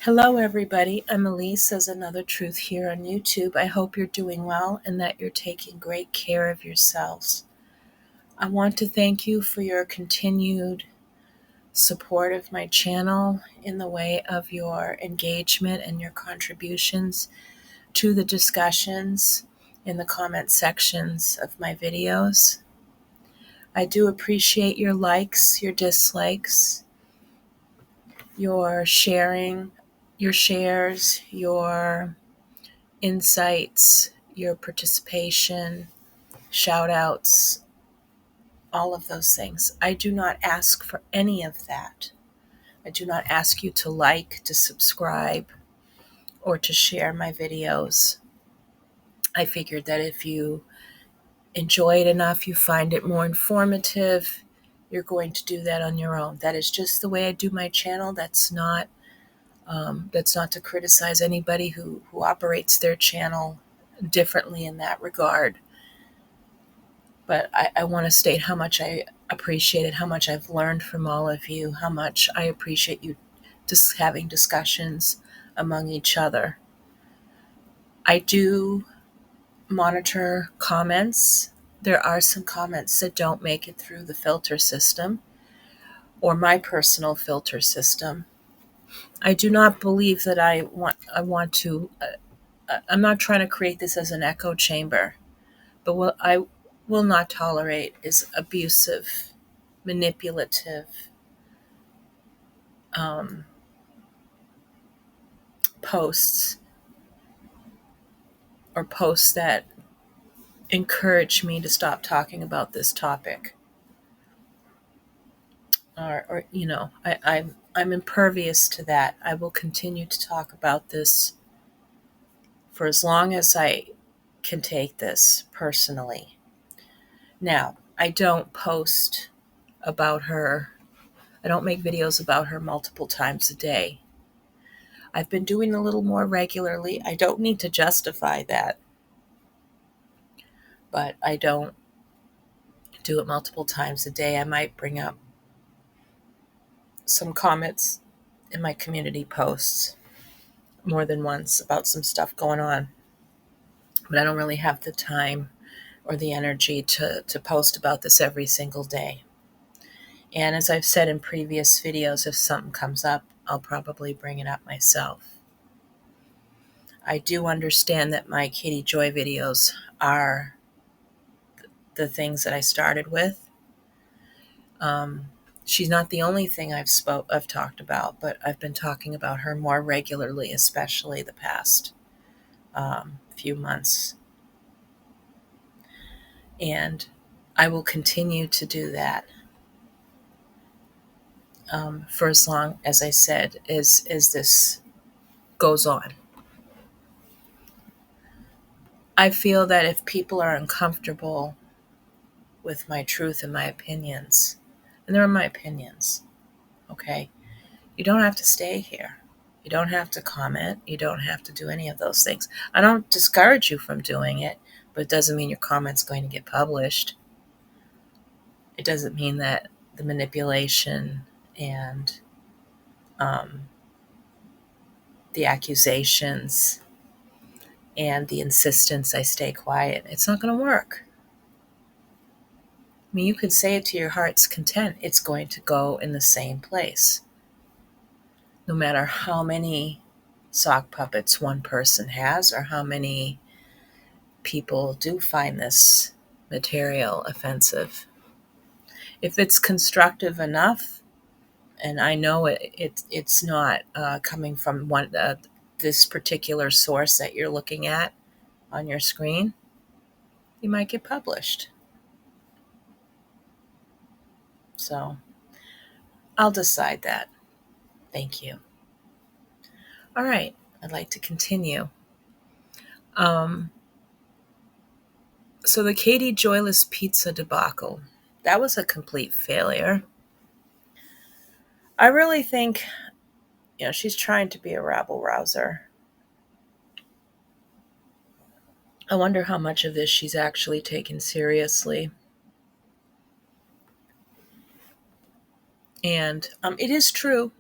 Hello, everybody. I'm Elise as Another Truth here on YouTube. I hope you're doing well and that you're taking great care of yourselves. I want to thank you for your continued support of my channel in the way of your engagement and your contributions to the discussions in the comment sections of my videos. I do appreciate your likes, your dislikes, your sharing, your shares, your insights, your participation, shout outs, all of those things. I do not ask for any of that. I do not ask you to like, to subscribe, or to share my videos. I figured that if you enjoy it enough, you find it more informative, you're going to do that on your own. That is just the way I do my channel. That's not to criticize anybody who operates their channel differently in that regard. But I want to state how much I appreciate it, how much I've learned from all of you, how much I appreciate you just having discussions among each other. I do monitor comments. There are some comments that don't make it through the filter system or my personal filter system. I do not believe that I want to, I'm not trying to create this as an echo chamber, but what I will not tolerate is abusive, manipulative posts or posts that encourage me to stop talking about this topic. I'm impervious to that. I will continue to talk about this for as long as I can take this personally. Now, I don't post about her. I don't make videos about her multiple times a day. I've been doing a little more regularly. I don't need to justify that, but I don't do it multiple times a day. I might bring up some comments in my community posts more than once about some stuff going on, but I don't really have the time or the energy to post about this every single day. And as I've said in previous videos, if something comes up, I'll probably bring it up myself. I do understand that my Katie Joy videos are the things that I started with. She's not the only thing I've talked about, but I've been talking about her more regularly, especially the past few months. And I will continue to do that for as long as I said, as this goes on. I feel that if people are uncomfortable with my truth and my opinions, and they're my opinions, okay, you don't have to stay here. You don't have to comment. You don't have to do any of those things. I don't discourage you from doing it, but it doesn't mean your comment's going to get published. It doesn't mean that the manipulation and the accusations and the insistence I stay quiet, it's not going to work. I mean, you could say it to your heart's content. It's going to go in the same place. No matter how many sock puppets one person has or how many people do find this material offensive. If it's constructive enough, and I know it's not coming from this particular source that you're looking at on your screen, you might get published. So I'll decide that. Thank you. All right, I'd like to continue. So the Katie Joyless Pizza debacle, that was a complete failure. I really think, she's trying to be a rabble-rouser. I wonder how much of this she's actually taken seriously. And it is true.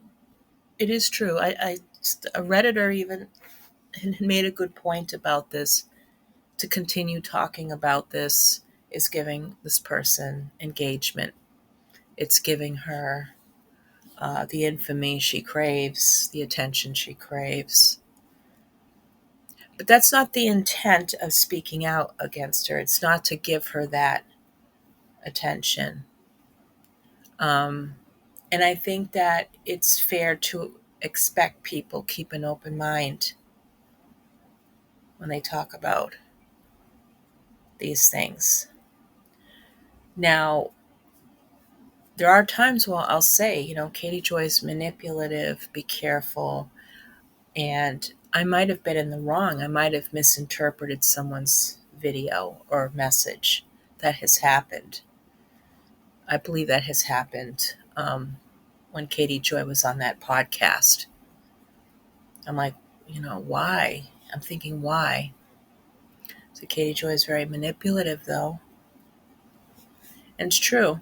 It is true. I a Redditor even made a good point about this. To continue talking about this is giving this person engagement. It's giving her the infamy she craves, the attention she craves. But that's not the intent of speaking out against her. It's not to give her that attention. And I think that it's fair to expect people keep an open mind when they talk about these things. Now, there are times when I'll say, Katie Joy is manipulative, be careful. And I might have been in the wrong. I might have misinterpreted someone's video or message. That has happened. I believe that has happened when Katie Joy was on that podcast. I'm like, why? I'm thinking, why? So Katie Joy is very manipulative, though. And it's true.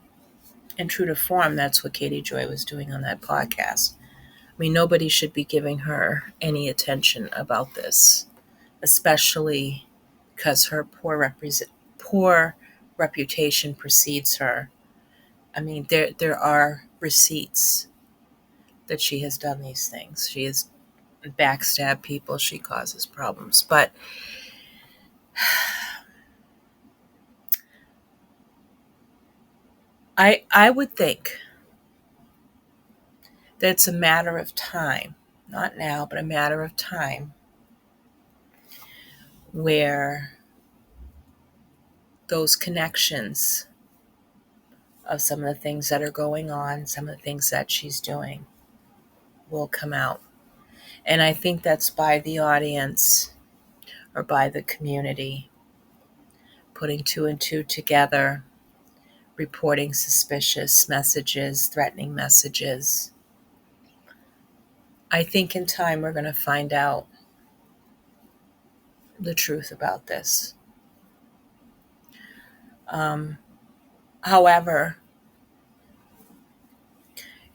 And true to form, that's what Katie Joy was doing on that podcast. I mean, nobody should be giving her any attention about this, especially because her poor reputation precedes her. I mean, there are receipts that she has done these things. She has backstabbed people. She causes problems. But I would think that it's a matter of time, not now, but a matter of time, where those connections of some of the things that are going on, some of the things that she's doing, will come out. And I think that's by the audience or by the community putting two and two together, reporting suspicious messages, threatening messages. I think in time we're going to find out the truth about this. However,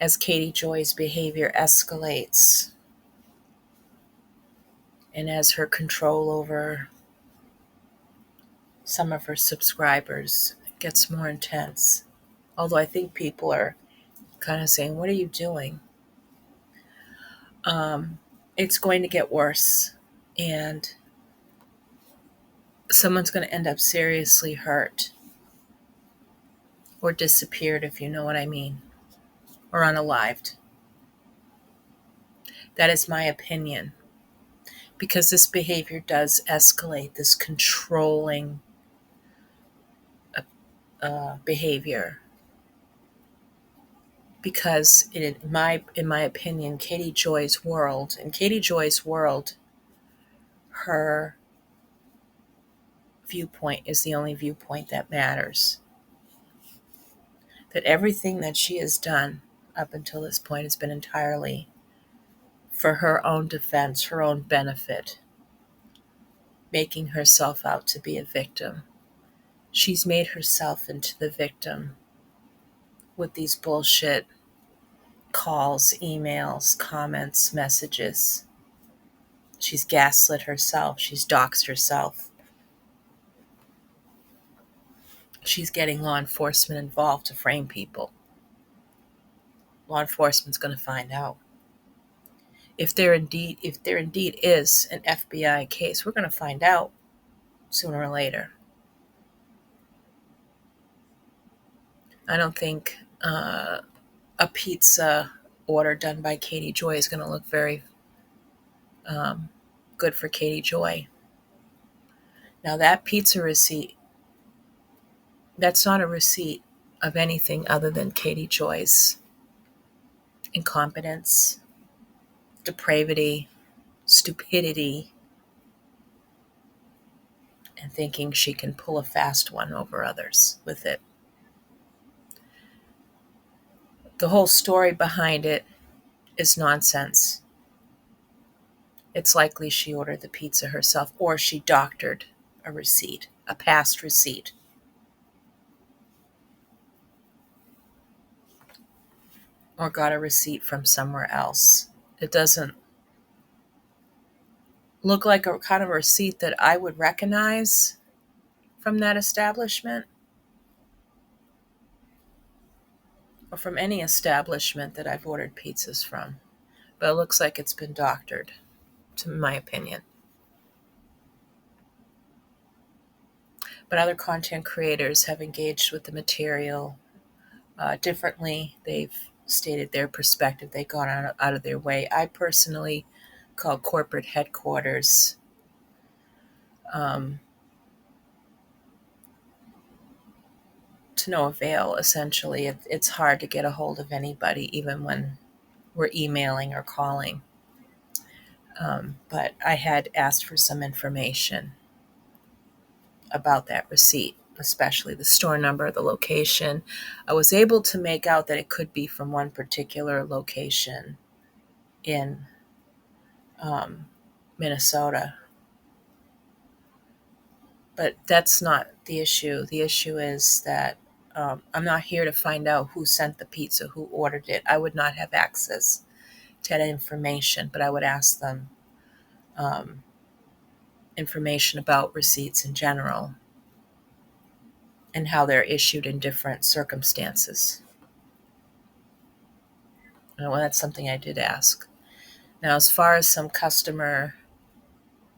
as Katie Joy's behavior escalates and as her control over some of her subscribers gets more intense, although I think people are kind of saying, what are you doing? It's going to get worse, and someone's going to end up seriously hurt or disappeared, if you know what I mean, or unalived. That is my opinion, because this behavior does escalate, this controlling behavior. Because in my opinion, in Katie Joy's world, her viewpoint is the only viewpoint that matters. That everything that she has done up until this point has been entirely for her own defense, her own benefit, making herself out to be a victim. She's made herself into the victim with these bullshit calls, emails, comments, messages. She's gaslit herself. She's doxed herself. She's getting law enforcement involved to frame people. Law enforcement's going to find out. If there indeed is an FBI case, we're going to find out sooner or later. I don't think a pizza order done by Katie Joy is going to look very good for Katie Joy. Now, that pizza receipt, that's not a receipt of anything other than Katie Joy's incompetence, depravity, stupidity, and thinking she can pull a fast one over others with it. The whole story behind it is nonsense. It's likely she ordered the pizza herself, or she doctored a receipt, a past receipt. Or got a receipt from somewhere else. It doesn't look like a kind of receipt that I would recognize from that establishment or from any establishment that I've ordered pizzas from. But it looks like it's been doctored, to my opinion. But other content creators have engaged with the material differently. They've stated their perspective. They've gone out of their way. I personally call corporate headquarters um, to no avail, essentially. It's hard to get a hold of anybody, even when we're emailing or calling. But I had asked for some information about that receipt, especially the store number, the location. I was able to make out that it could be from one particular location in um, Minnesota. But that's not the issue. The issue is that I'm not here to find out who sent the pizza, who ordered it. I would not have access to that information, but I would ask them um, information about receipts in general and how they're issued in different circumstances. Well, that's something I did ask. Now, as far as some customer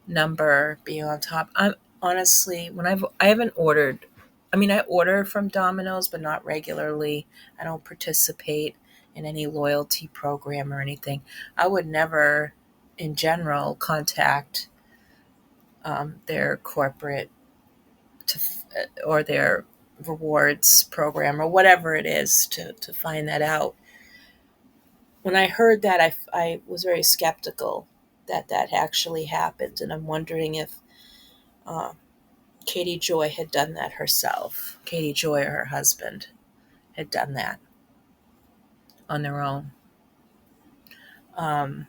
number being on top, I'm honestly, I haven't ordered. I mean, I order from Domino's, but not regularly. I don't participate in any loyalty program or anything. I would never, in general, contact their corporate or their rewards program or whatever it is to find that out. When I heard that, I was very skeptical that that actually happened, and I'm wondering if uh, Katie Joy had done that herself. Katie Joy or her husband had done that on their own. Um,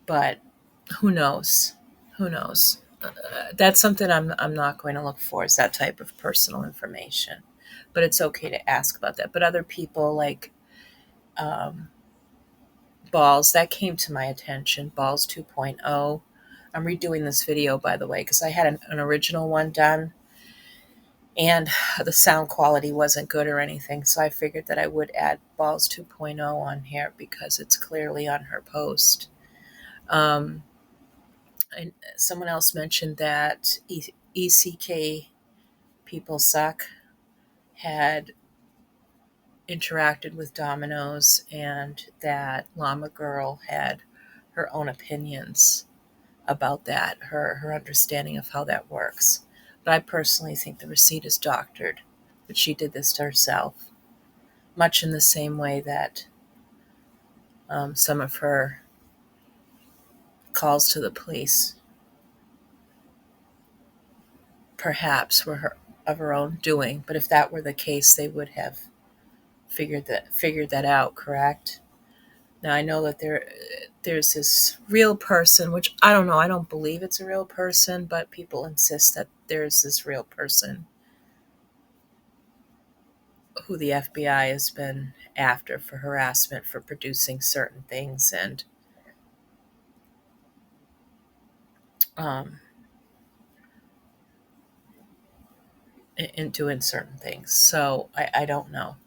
but who knows? Who knows? That's something I'm not going to look for, is that type of personal information. But it's okay to ask about that. But other people like um, Balls, that came to my attention. Balls 2.0. I'm redoing this video, by the way, because I had an original one done and the sound quality wasn't good or anything. So I figured that I would add Balls 2.0 on here because it's clearly on her post. And someone else mentioned that ECK People Suck had interacted with Domino's and that Llama Girl had her own opinions about that, her understanding of how that works. But I personally think the receipt is doctored, that she did this to herself, much in the same way that some of her calls to the police perhaps were of her own doing. But if that were the case, they would have figured that out, correct? Now I know that there's this real person, which I don't know. I don't believe it's a real person, but people insist that there's this real person who the FBI has been after for harassment for producing certain things um, and doing certain things. So I don't know.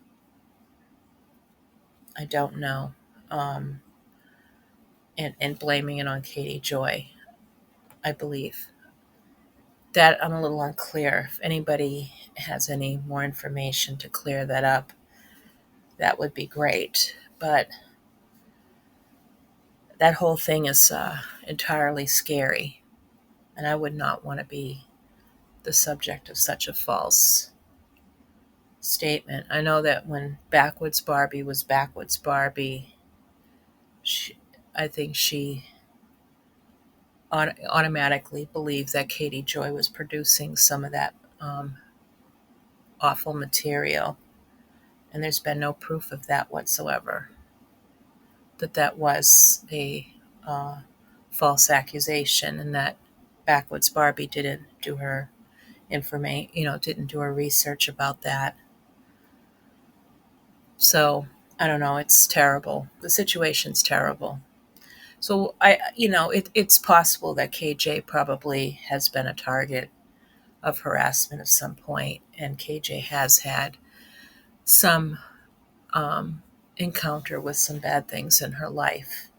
I don't know. Um, and blaming it on Katie Joy, I believe. That I'm a little unclear. If anybody has any more information to clear that up, that would be great. But that whole thing is entirely scary, and I would not want to be the subject of such a false statement. I know that when Backwoods Barbie was Backwoods Barbie, she, I think she automatically believed that Katie Joy was producing some of that awful material. And there's been no proof of that whatsoever, that that was a uh, false accusation and that Backwoods Barbie didn't do her didn't do her research about that. So I don't know. It's terrible. The situation's terrible. So it's possible that KJ probably has been a target of harassment at some point, and KJ has had some encounter with some bad things in her life.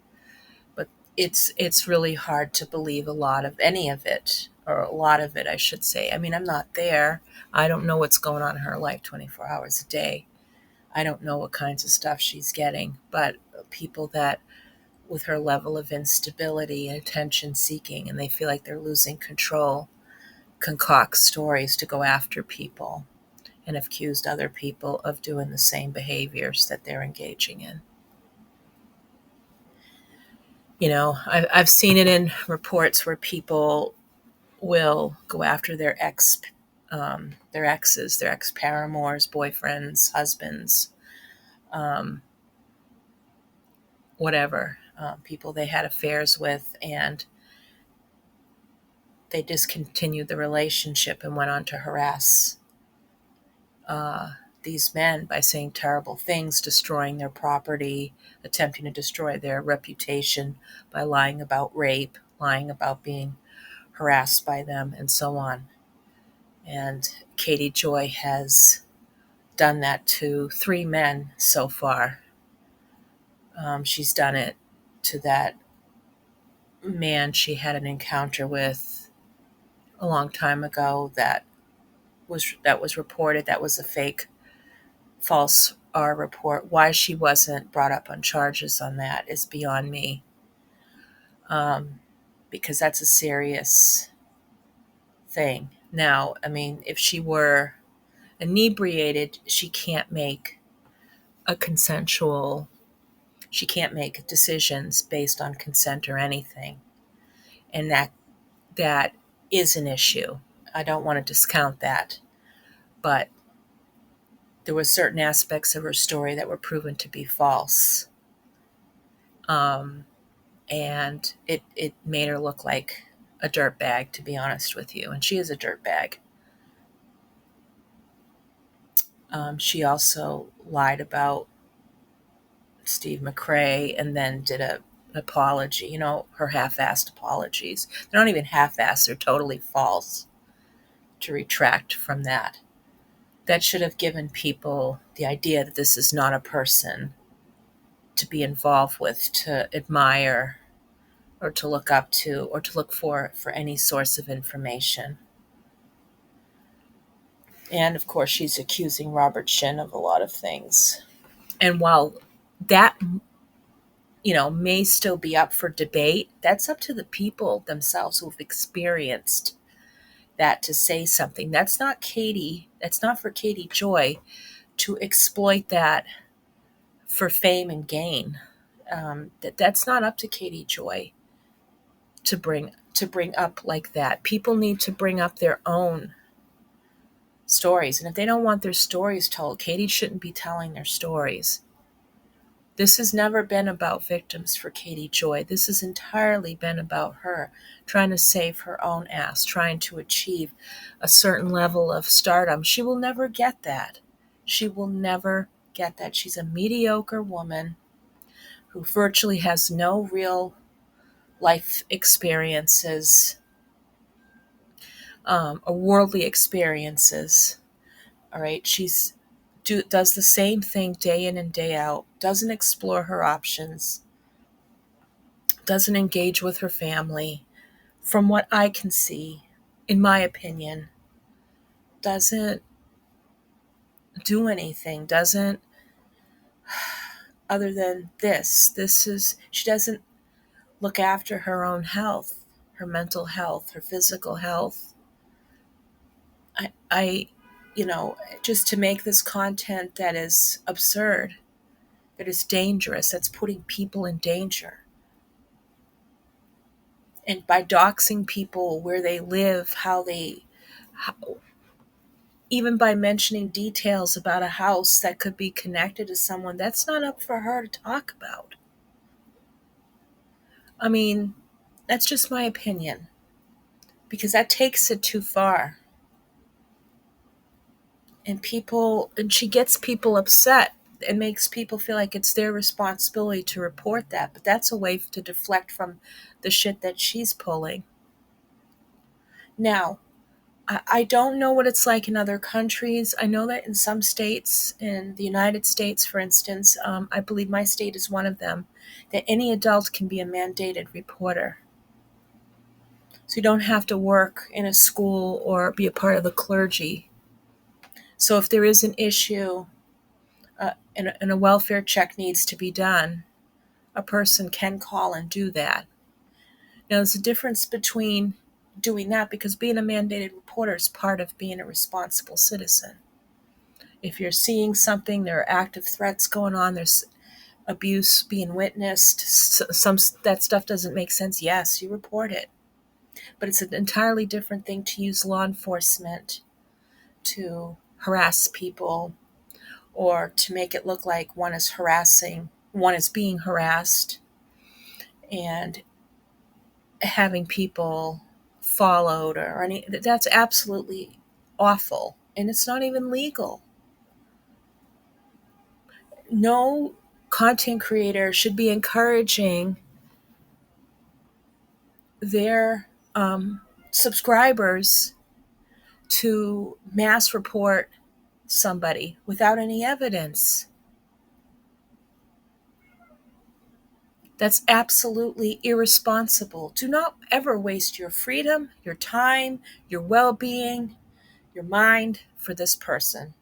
But it's really hard to believe a lot of any of it, or a lot of it, I should say. I mean, I'm not there. I don't know what's going on in her life 24 hours a day. I don't know what kinds of stuff she's getting, but people that with her level of instability and attention seeking, and they feel like they're losing control, concoct stories to go after people and have accused other people of doing the same behaviors that they're engaging in. I've seen it in reports where people will go after their exes, their ex paramours, boyfriends, husbands, um, whatever, people they had affairs with, and they discontinued the relationship and went on to harass uh, these men by saying terrible things, destroying their property, attempting to destroy their reputation by lying about rape, lying about being harassed by them, and so on. And Katie Joy has done that to 3 men so far. She's done it to that man she had an encounter with a long time ago that was reported. That was a fake, false report. Why she wasn't brought up on charges on that is beyond me, because that's a serious thing. Now, I mean, if she were inebriated, a consensual she can't make decisions based on consent or anything, and that is an issue. I don't want to discount that, but there were certain aspects of her story that were proven to be false, um, and it made her look like a dirtbag, to be honest with you, and she is a dirtbag. She also lied about Steve McRae and then did an apology, her half-assed apologies. They're not even half-assed, they're totally false, to retract from that. That should have given people the idea that this is not a person to be involved with, to admire, or to look up to, or to look for any source of information. And of course, she's accusing Robert Shin of a lot of things. And while that may still be up for debate, that's up to the people themselves who've experienced that to say something. That's not Katie. That's not for Katie Joy to exploit that for fame and gain. That's not up to Katie Joy to bring up like that. People need to bring up their own stories, and if they don't want their stories told, Katie shouldn't be telling their stories. This has never been about victims for Katie Joy. This has entirely been about her trying to save her own ass, trying to achieve a certain level of stardom. She will never get that. She will never get that. She's a mediocre woman who virtually has no real life experiences, or worldly experiences. All right, does the same thing day in and day out, doesn't explore her options, doesn't engage with her family. From what I can see, in my opinion, doesn't do anything, doesn't, other than this. She doesn't look after her own health, her mental health, her physical health. I just to make this content that is absurd, that is dangerous, that's putting people in danger. And by doxing people, where they live, how, even by mentioning details about a house that could be connected to someone, that's not up for her to talk about. I mean, that's just my opinion, because that takes it too far. And she gets people upset it makes people feel like it's their responsibility to report that, but that's a way to deflect from the shit that she's pulling. Now, I don't know what it's like in other countries. I know that in some states, in the United States, for instance, I believe my state is one of them, that any adult can be a mandated reporter. So you don't have to work in a school or be a part of the clergy. So if there is an issue and a welfare check needs to be done, a person can call and do that. Now, there's a difference between doing that, because being a mandated reporter is part of being a responsible citizen. If you're seeing something, there are active threats going on, there's abuse being witnessed, some that stuff doesn't make sense, yes, you report it. But it's an entirely different thing to use law enforcement to harass people, or to make it look like one is being harassed, and having people followed or any. That's absolutely awful, and it's not even legal. No content creator should be encouraging their subscribers to mass report somebody without any evidence. That's absolutely irresponsible. Do not ever waste your freedom, your time, your well-being, your mind for this person.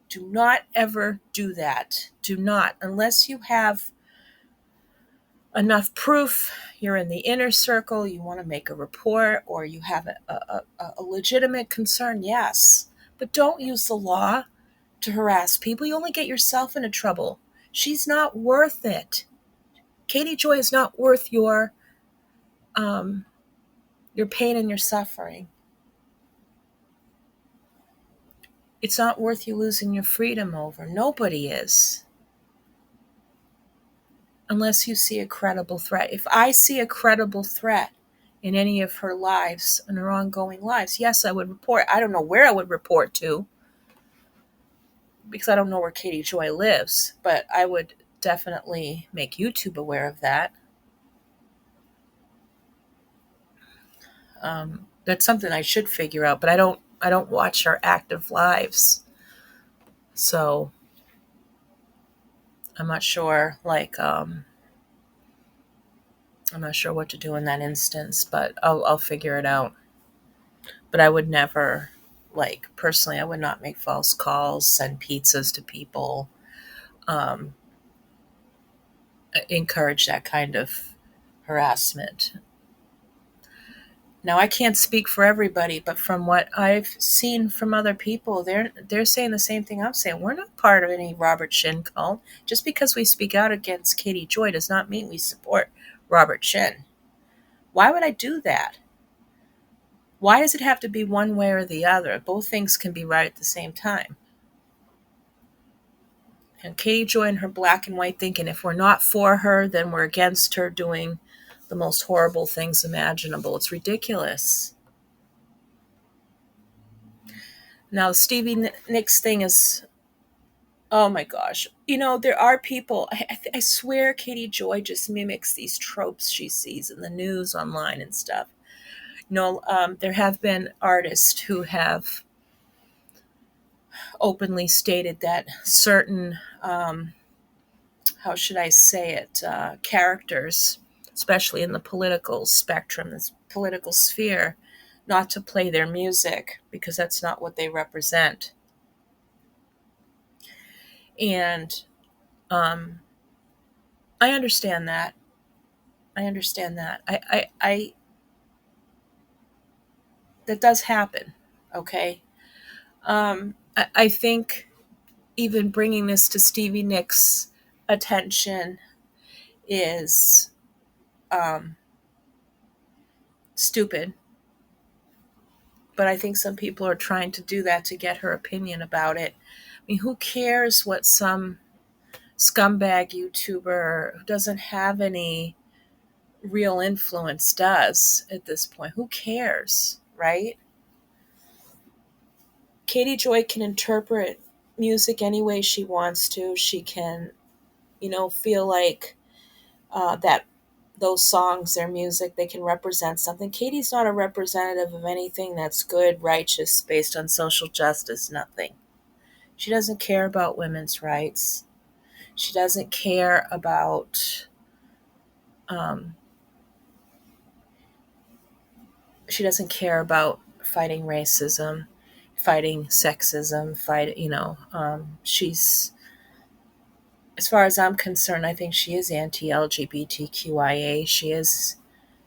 Do not ever do that. Do not, unless you have enough proof, you're in the inner circle, you want to make a report, or you have a legitimate concern, yes. But don't use the law to harass people. You only get yourself into trouble. She's not worth it. Katie Joy is not worth your pain and your suffering. It's not worth you losing your freedom over. Nobody is. Unless you see a credible threat. If I see a credible threat in any of her lives, in her ongoing lives, yes, I would report. I don't know where I would report to, because I don't know where Katie Joy lives, but I would definitely make YouTube aware of that. That's something I should figure out, but I don't watch her active lives, so I'm not sure. I'm not sure what to do in that instance, but I'll figure it out. But I would never, personally, I would not make false calls, send pizzas to people, um, encourage that kind of harassment. Now, I can't speak for everybody, but from what I've seen from other people, they're saying the same thing I'm saying. We're not part of any Robert Shin cult. Just because we speak out against Katie Joy does not mean we support Robert Shin. Why would I do that? Why does it have to be one way or the other? Both things can be right at the same time. And Katie Joy and her black and white thinking, if we're not for her, then we're against her doing the most horrible things imaginable. It's ridiculous. Now, the Stevie Nicks thing is, oh my gosh. There are people, I swear Katie Joy just mimics these tropes she sees in the news, online, and stuff. There have been artists who have openly stated that certain, how should I say it, characters, especially in the political spectrum, this political sphere, not to play their music because that's not what they represent. And I understand that. I that does happen. Okay. I think even bringing this to Stevie Nicks' attention is stupid. But I think some people are trying to do that to get her opinion about it. I mean, who cares what some scumbag YouTuber who doesn't have any real influence does at this point? Who cares, right? Katie Joy can interpret music any way she wants to. She can, feel like that those songs, their music, they can represent something. Katie's not a representative of anything that's good, righteous, based on social justice, nothing. She doesn't care about women's rights. She doesn't care about um, fighting racism, fighting sexism, she's, as far as I'm concerned, I think she is anti-LGBTQIA.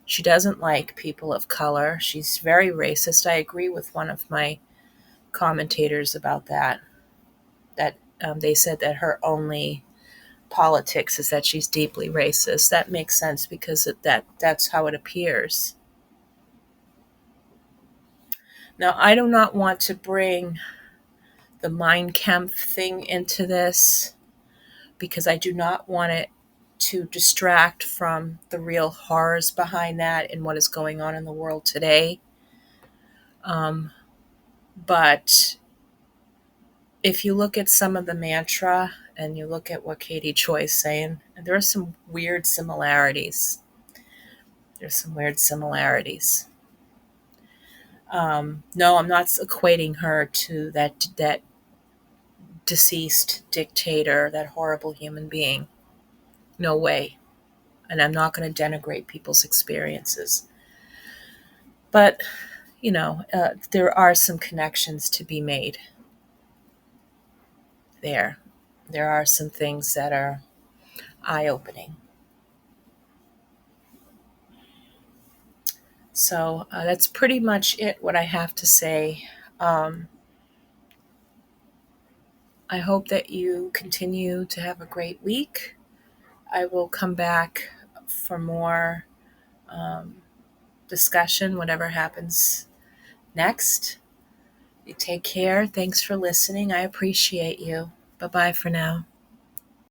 She doesn't like people of color. She's very racist. I agree with one of my commentators about that. They said that her only politics is that she's deeply racist. That makes sense because that's how it appears. Now, I do not want to bring the Mein Kampf thing into this because I do not want it to distract from the real horrors behind that and what is going on in the world today. But if you look at some of the mantra and you look at what Katie Choi's saying, there are some weird similarities. There's some weird similarities. No, I'm not equating her to that deceased dictator, that horrible human being. No way. And I'm not going to denigrate people's experiences. But, there are some connections to be made there. There are some things that are eye-opening. So that's pretty much it, what I have to say. I hope that you continue to have a great week. I will come back for more discussion, whatever happens next. You take care. Thanks for listening. I appreciate you. Bye bye for now.